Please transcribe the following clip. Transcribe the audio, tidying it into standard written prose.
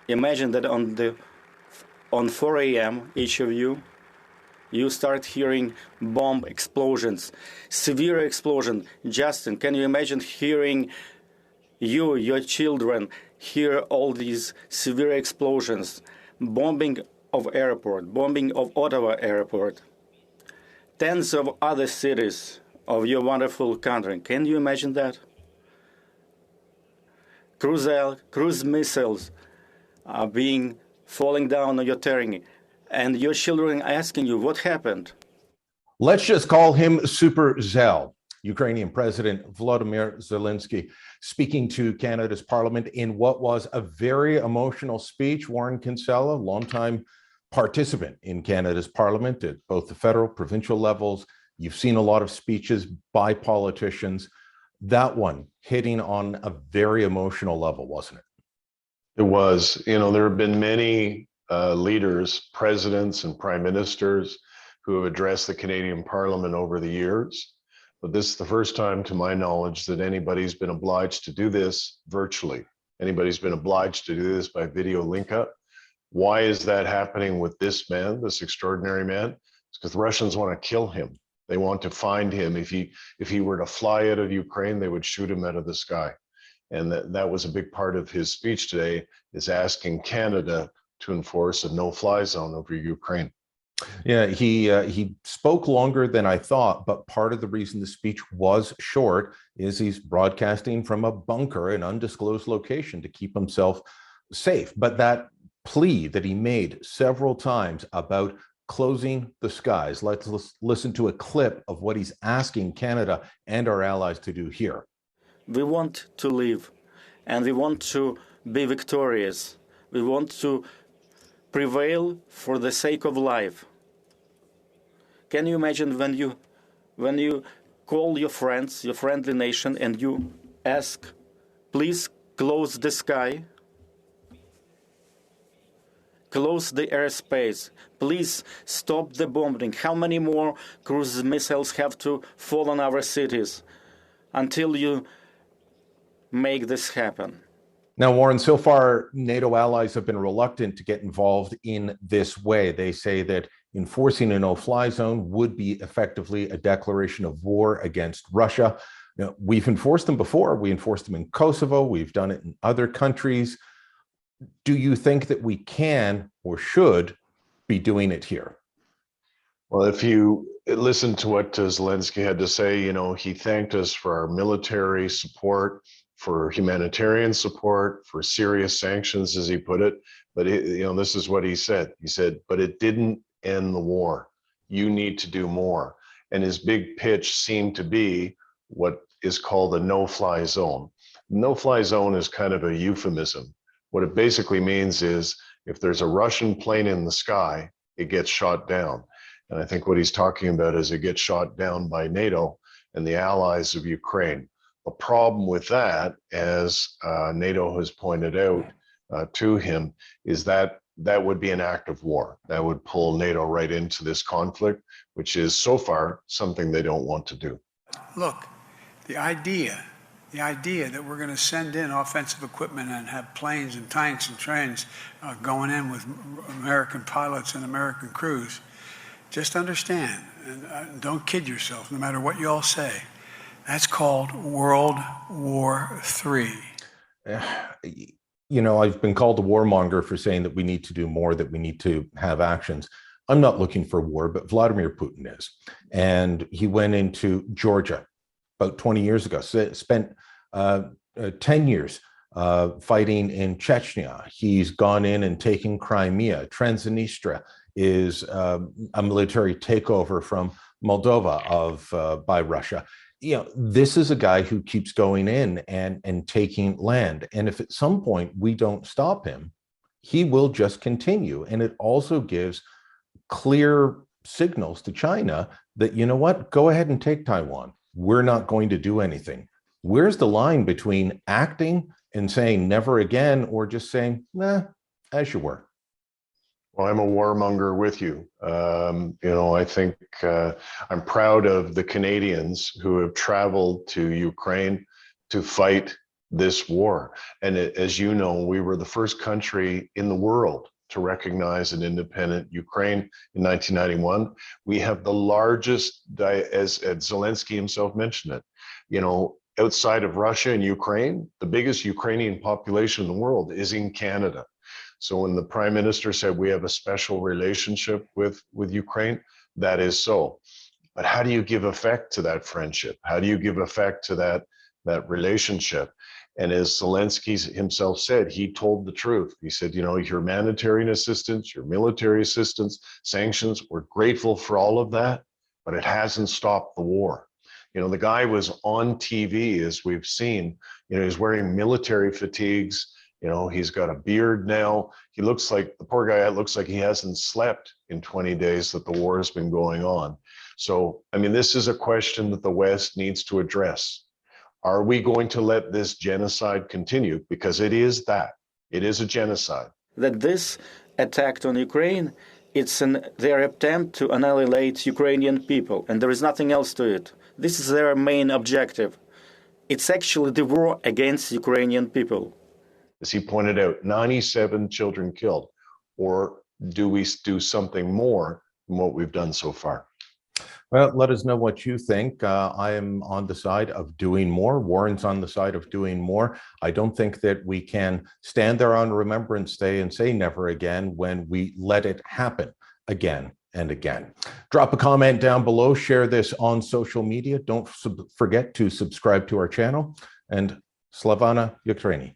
Imagine that on 4 a.m. each of you start hearing bomb explosions, severe explosion. Justin, can you imagine hearing your children hear all these severe explosions, bombing of airport, bombing of Ottawa airport, tens of other cities of your wonderful country. Can you imagine that? Cruise missiles are falling down on your terrain, and your children asking you what happened. Let's just call him Super Zel. Ukrainian President Volodymyr Zelenskyy speaking to Canada's Parliament in what was a very emotional speech. Warren Kinsella, longtime participant in Canada's Parliament at both the federal, provincial levels. You've seen a lot of speeches by politicians. That one hitting on a very emotional level, wasn't it? It was. There have been many leaders, presidents and prime ministers who have addressed the Canadian Parliament over the years. But this is the first time, to my knowledge, that anybody's been obliged to do this virtually. Anybody's been obliged to do this by video link up. Why is that happening with this man, this extraordinary man? It's because the Russians want to kill him. They want to find him. If he were to fly out of Ukraine, they would shoot him out of the sky. And that was a big part of his speech today, is asking Canada to enforce a no-fly zone over Ukraine. Yeah, he spoke longer than I thought, but part of the reason the speech was short is he's broadcasting from a bunker, an undisclosed location, to keep himself safe. But that plea that he made several times about closing the skies, let's listen to a clip of what he's asking Canada and our allies to do here. We want to live, and we want to be victorious. We want to prevail for the sake of life. Can you imagine when you call your friends, your friendly nation, and you ask, please close the sky, close the airspace, please stop the bombing. How many more cruise missiles have to fall on our cities until you make this happen? Now, Warren, so far, NATO allies have been reluctant to get involved in this way. They say that enforcing a no-fly zone would be effectively a declaration of war against Russia. We've enforced them before. We enforced them in Kosovo. We've done it in other countries. Do you think that we can or should be doing it here? Well, if you listen to what Zelenskyy had to say, he thanked us for our military support, for humanitarian support, for serious sanctions, as he put it. But this is what he said. He said, but it didn't end the war. You need to do more. And his big pitch seemed to be what is called a no-fly zone. No-fly zone is kind of a euphemism. What it basically means is if there's a Russian plane in the sky, it gets shot down. And I think what he's talking about is it gets shot down by NATO and the allies of Ukraine. A problem with that, as NATO has pointed out to him, is that would be an act of war. That would pull NATO right into this conflict, which is so far something they don't want to do. Look, the idea that we're going to send in offensive equipment and have planes and tanks and trains going in with American pilots and American crews, just understand, and don't kid yourself, no matter what you all say, that's called World War III. I've been called a warmonger for saying that we need to do more, that we need to have actions. I'm not looking for war, but Vladimir Putin is. And he went into Georgia about 20 years ago, spent 10 years fighting in Chechnya. He's gone in and taken Crimea. Transnistria is a military takeover from Moldova by Russia. This is a guy who keeps going in and taking land. And if at some point we don't stop him, he will just continue. And it also gives clear signals to China that, you know what, go ahead and take Taiwan. We're not going to do anything. Where's the line between acting and saying never again, or just saying, nah, as you were? Well, I'm a warmonger with you. I think I'm proud of the Canadians who have traveled to Ukraine to fight this war. And as you know, we were the first country in the world to recognize an independent Ukraine in 1991. We have the largest, as Zelensky himself mentioned it, outside of Russia and Ukraine, the biggest Ukrainian population in the world is in Canada. So when the Prime Minister said we have a special relationship with Ukraine, that is so. But how do you give effect to that friendship? How do you give effect to that relationship? And as Zelensky himself said, he told the truth. He said, your humanitarian assistance, your military assistance, sanctions, we're grateful for all of that, but it hasn't stopped the war. The guy was on TV, as we've seen, he's wearing military fatigues. He's got a beard now. He looks like, the poor guy looks like he hasn't slept in 20 days that the war has been going on. So, this is a question that the West needs to address. Are we going to let this genocide continue? Because it is that. It is a genocide. That this attack on Ukraine, it's their attempt to annihilate Ukrainian people, and there is nothing else to it. This is their main objective. It's actually the war against Ukrainian people. As he pointed out, 97 children killed. Or do we do something more than what we've done so far? Well, let us know what you think. I am on the side of doing more. Warren's on the side of doing more. I don't think that we can stand there on Remembrance Day and say never again when we let it happen again and again. Drop a comment down below. Share this on social media. Don't forget to subscribe to our channel. And Slavana Ukraini.